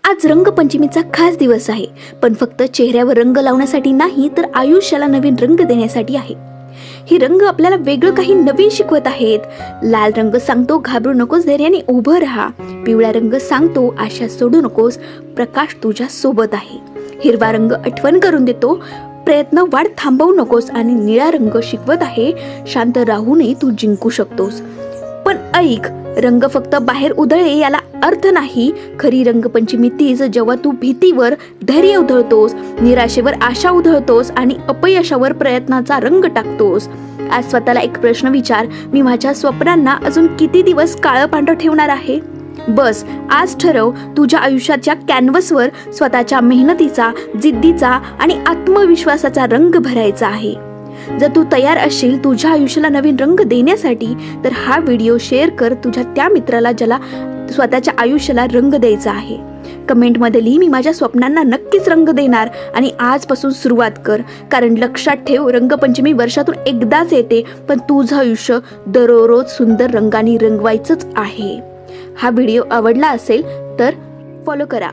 आज रंगपंचमीचा खास दिवस आहे, पण फक्त चेहऱ्यावर रंग लावण्यासाठी नाही तर आयुष्याला नवीन रंग देण्यासाठी आहे. ही रंग आपल्याला वेगळं काही नवीन शिकवत आहेत. लाल रंग सांगतो घाबरू नकोस, धैर्याने उभं राहा. पिवळा रंग सांगतो आशा सोडू नकोस, प्रकाश तुझ्या सोबत आहे. हिरवा रंग आठवण करून देतो प्रयत्न वाढ थांबवू नकोस. आणि निळा रंग शिकवत आहे शांत राहूनही तू जिंकू शकतोस. पण ऐक, रंग फक्त बाहेर उधळले याला अर्थ नाही. खरी रंगपंचमी तीच जेव्हा तू भीतीवर धैर्य उधळतोस, निराशेवर आशा उधळतोस आणि अपयशावर प्रयत्नाचा रंग टाकतोस. आज स्वतःला एक प्रश्न विचार, मी माझ्या स्वप्नांना अजून किती दिवस काळं पांढरं ठेवणार आहे? बस आज ठरव, तुझ्या आयुष्याच्या कॅनव्हसवर स्वतःच्या मेहनतीचा, जिद्दीचा आणि आत्मविश्वासाचा रंग भरायचा आहे. जर तू तयार असशील तुझ्या आयुष्याला नवीन रंग देण्यासाठी, तर हा व्हिडिओ शेअर कर तुझ्या त्या मित्राला ज्याला स्वतःच्या आयुष्याला रंग द्यायचा आहे. कमेंटमध्ये लिही, मी माझ्या स्वप्नांना नक्कीच रंग देणार. आणि आजपासून सुरुवात कर, कारण लक्षात ठेव, रंगपंचमी वर्षातून एकदाच येते, पण तुझं आयुष्य दररोज सुंदर रंगाने रंगवायचंच आहे. हा व्हिडिओ आवडला असेल तर फॉलो करा.